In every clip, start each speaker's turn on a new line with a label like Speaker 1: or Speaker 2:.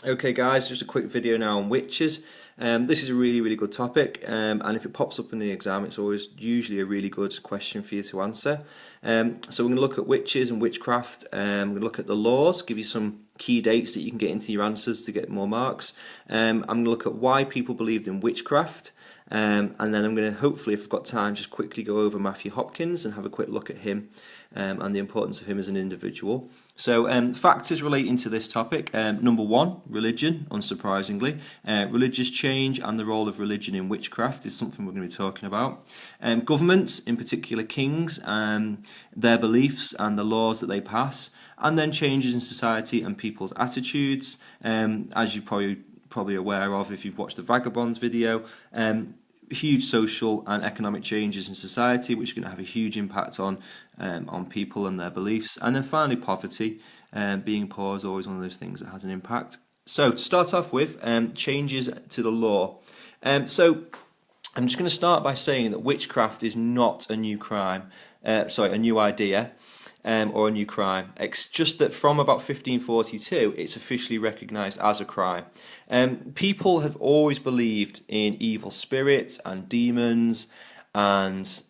Speaker 1: Okay guys, just a quick video now on witches. This is a really good topic, and if it pops up in the exam, it's always usually a really good question for you to answer. So we're going to look at witches and witchcraft. We're going to look at the laws, give you some key dates that you can get into your answers to get more marks. I'm going to look at why people believed in witchcraft. And then I'm going to, hopefully, if I've got time, just quickly go over Matthew Hopkins and have a quick look at him and the importance of him as an individual. So factors relating to this topic. Number one, religion, unsurprisingly. Religious change and the role of religion in witchcraft is something we're going to be talking about. Governments, in particular kings, their beliefs and the laws that they pass. And then changes in society and people's attitudes. As you probably aware of if you've watched the Vagabonds video, huge social and economic changes in society which are going to have a huge impact on people and their beliefs. And then finally poverty. Being poor is always one of those things that has an impact. So to start off with, changes to the law. So I'm just going to start by saying that witchcraft is not a new crime, a new idea. Or a new crime. It's just that from about 1542, it's officially recognised as a crime. People have always believed in evil spirits and demons and,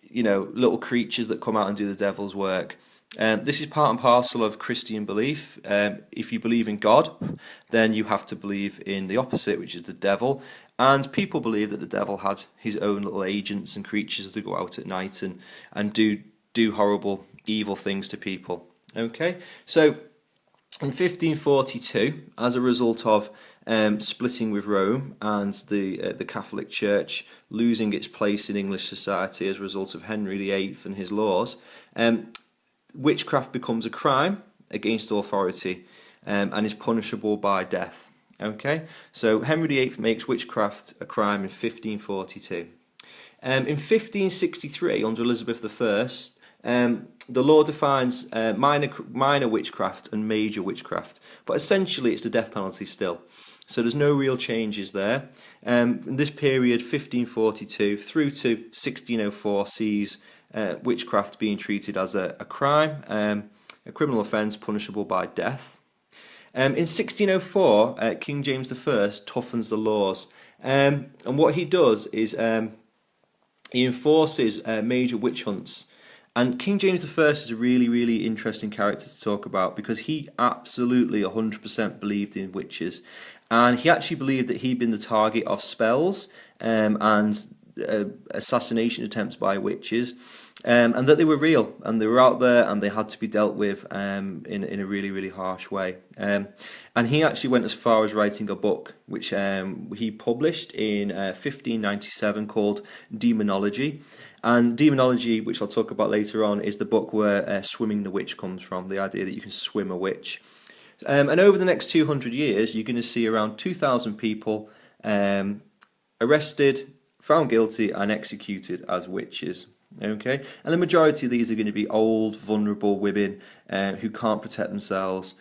Speaker 1: little creatures that come out and do the devil's work. This is part and parcel of Christian belief. If you believe in God, then you have to believe in the opposite, which is the devil. And people believe that the devil had his own little agents and creatures that go out at night and do horrible, evil things to people. Okay, so in 1542, as a result of splitting with Rome and the Catholic Church losing its place in English society as a result of Henry VIII and his laws, witchcraft becomes a crime against authority and is punishable by death. Okay, so Henry VIII makes witchcraft a crime in 1542. In 1563, under Elizabeth I, the law defines minor witchcraft and major witchcraft, but essentially it's the death penalty still. So there's no real changes there. This period, 1542 through to 1604, sees witchcraft being treated as a crime, a criminal offence punishable by death. In 1604, King James I toughens the laws, and what he does is he enforces major witch hunts. And King James I is a really interesting character to talk about because he absolutely 100% believed in witches. And he actually believed that he'd been the target of spells and assassination attempts by witches, and that they were real and they were out there and they had to be dealt with in a really harsh way. And he actually went as far as writing a book which he published in 1597 called Demonology. And demonology, which I'll talk about later on, is the book where swimming the witch comes from, the idea that you can swim a witch. And over the next 200 years, you're going to see around 2,000 people arrested, found guilty, and executed as witches. Okay, and the majority of these are going to be old, vulnerable women who can't protect themselves,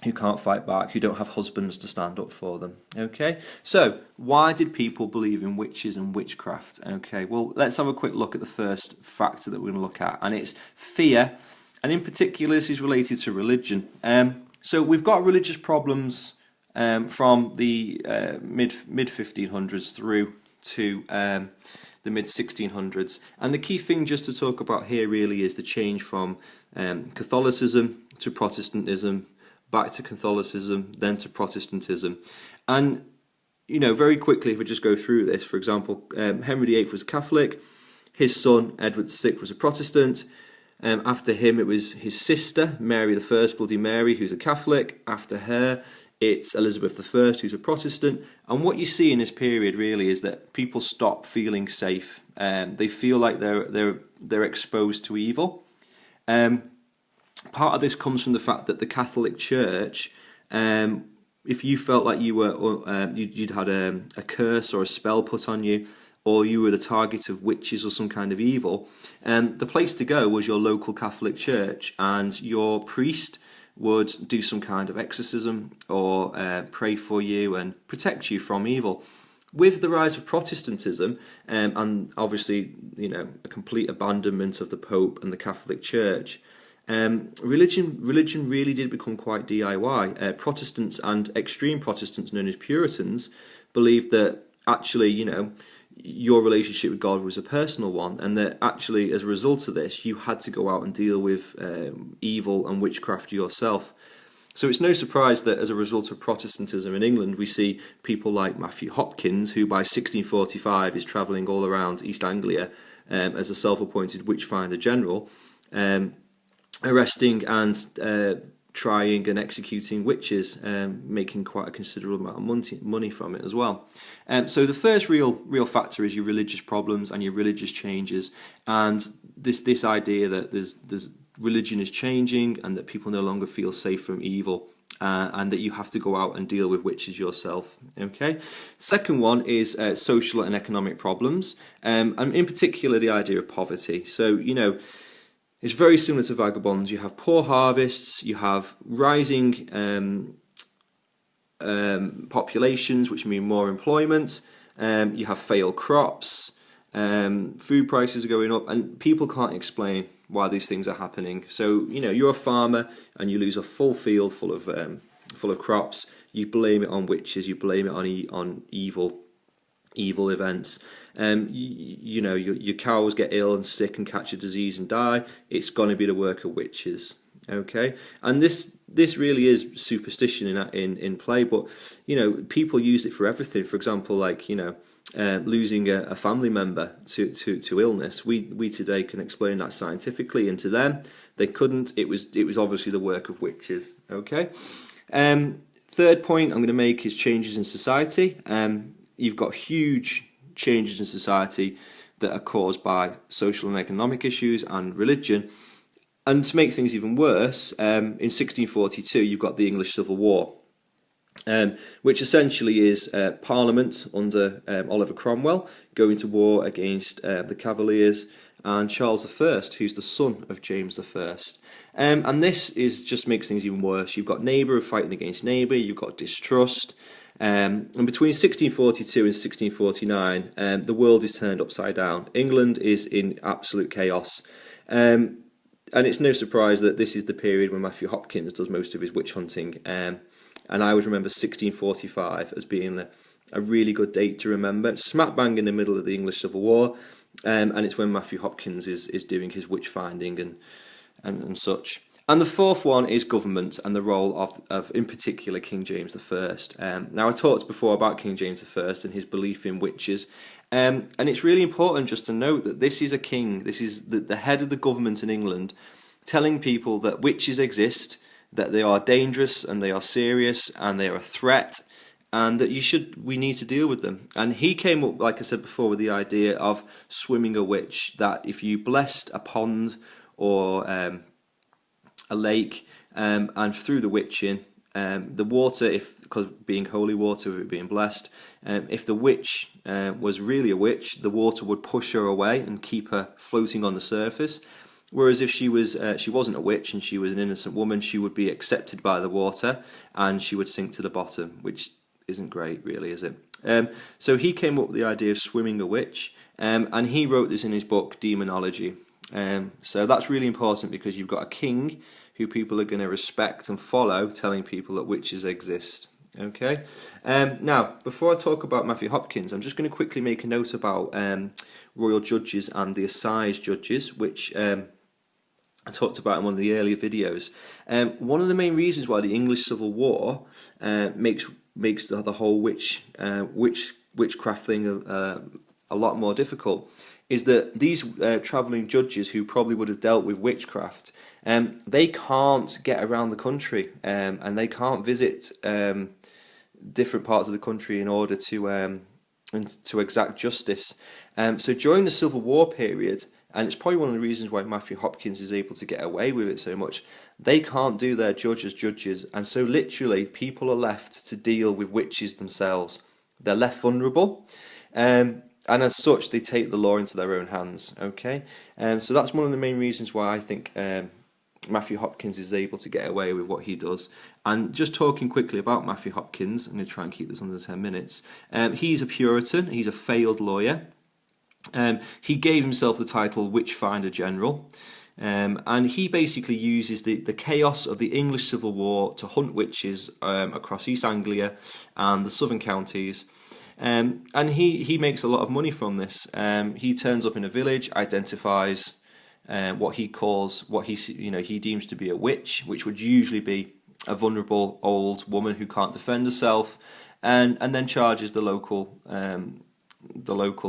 Speaker 1: who can't fight back, who don't have husbands to stand up for them. Okay, so why did people believe in witches and witchcraft? Okay, well, let's have a quick look at the first factor that we're going to look at, and it's fear, and in particular this is related to religion. So we've got religious problems from the mid 1500s through to the mid 1600s, and the key thing just to talk about here really is the change from Catholicism to Protestantism, back to Catholicism, then to Protestantism. And, very quickly, if we just go through this, for example, Henry VIII was Catholic, his son, Edward VI, was a Protestant. After him, it was his sister, Mary I, Bloody Mary, who's a Catholic. After her, it's Elizabeth I, who's a Protestant. And what you see in this period, really, is that people stop feeling safe. They feel like they're exposed to evil. Part of this comes from the fact that the Catholic Church, if you felt like you were you'd had a curse or a spell put on you, or you were the target of witches or some kind of evil, the place to go was your local Catholic Church, and your priest would do some kind of exorcism or pray for you and protect you from evil. With the rise of Protestantism, and obviously, a complete abandonment of the Pope and the Catholic Church, Religion really did become quite DIY. Protestants and extreme Protestants, known as Puritans, believed that actually, your relationship with God was a personal one, and that actually, as a result of this, you had to go out and deal with evil and witchcraft yourself. So it's no surprise that as a result of Protestantism in England, we see people like Matthew Hopkins, who by 1645 is travelling all around East Anglia as a self-appointed witchfinder general, arresting and trying and executing witches, making quite a considerable amount of money from it as well. So the first real factor is your religious problems and your religious changes, and this idea that there's religion is changing and that people no longer feel safe from evil, and that you have to go out and deal with witches yourself. Okay. Second one is social and economic problems, and in particular the idea of poverty. So it's very similar to vagabonds. You have poor harvests, you have rising populations, which mean more employment, you have failed crops, food prices are going up, and people can't explain why these things are happening. So, you're a farmer and you lose a full field full of crops, you blame it on witches, you blame it on evil events. Your cows get ill and sick and catch a disease and die. It's going to be the work of witches. Okay, and this really is superstition in play, but people use it for everything. For example, like losing a family member to illness. We today can explain that scientifically, and to them they couldn't. It was obviously the work of witches. Okay. Third point I'm going to make is changes in society. You've got huge changes in society that are caused by social and economic issues and religion. And to make things even worse, in 1642 you've got the English Civil War, which essentially is Parliament under Oliver Cromwell going to war against the Cavaliers and Charles I, who's the son of James I. And this just makes things even worse. You've got neighbour fighting against neighbour, you've got distrust. And between 1642 and 1649, the world is turned upside down. England is in absolute chaos. And it's no surprise that this is the period when Matthew Hopkins does most of his witch hunting. And I always remember 1645 as being a really good date to remember. It's smack bang in the middle of the English Civil War. And it's when Matthew Hopkins is doing his witch finding and such. And the fourth one is government and the role of in particular, King James I. Now, I talked before about King James I and his belief in witches. And it's really important just to note that this is a king, this is the head of the government in England, telling people that witches exist, that they are dangerous and they are serious and they are a threat, and that we need to deal with them. And he came up, like I said before, with the idea of swimming a witch, that if you blessed a pond or a lake, and through the witching, the water, because being holy water, being blessed, if the witch was really a witch, the water would push her away and keep her floating on the surface. Whereas if she wasn't a witch and she was an innocent woman, she would be accepted by the water and she would sink to the bottom, which isn't great, really, is it? So he came up with the idea of swimming a witch, and he wrote this in his book Demonology. So that's really important because you've got a king who people are going to respect and follow, telling people that witches exist. Okay. Now, before I talk about Matthew Hopkins, I'm just going to quickly make a note about royal judges and the assize judges, which I talked about in one of the earlier videos. One of the main reasons why the English Civil War makes the whole witchcraft thing a lot more difficult is that these travelling judges who probably would have dealt with witchcraft, they can't get around the country, and they can't visit different parts of the country in order to exact justice. So during the Civil War period, and it's probably one of the reasons why Matthew Hopkins is able to get away with it so much, they can't do their job as judges, and so literally people are left to deal with witches themselves. They're left vulnerable, and as such they take the law into their own hands. Okay, so that's one of the main reasons why I think Matthew Hopkins is able to get away with what he does. And just talking quickly about Matthew Hopkins, I'm going to try and keep this under 10 minutes. He's a Puritan, he's a failed lawyer. He gave himself the title Witchfinder General. And he basically uses the chaos of the English Civil War to hunt witches across East Anglia and the southern counties. And he makes a lot of money from this. He turns up in a village, identifies what he he deems to be a witch, which would usually be a vulnerable old woman who can't defend herself, and then charges the local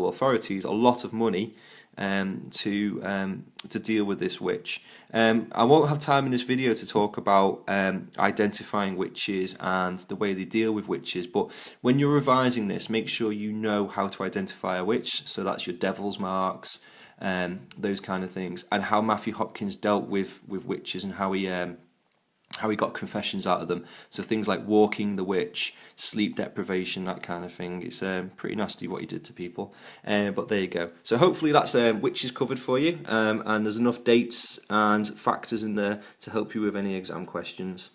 Speaker 1: authorities a lot of money to deal with this witch. I won't have time in this video to talk about identifying witches and the way they deal with witches, but when you're revising this, make sure you know how to identify a witch. So that's your devil's marks, those kind of things, and how Matthew Hopkins dealt with witches and how he got confessions out of them. So things like walking the witch, sleep deprivation, that kind of thing. It's pretty nasty what he did to people. But there you go. So hopefully that's witches covered for you. And there's enough dates and factors in there to help you with any exam questions.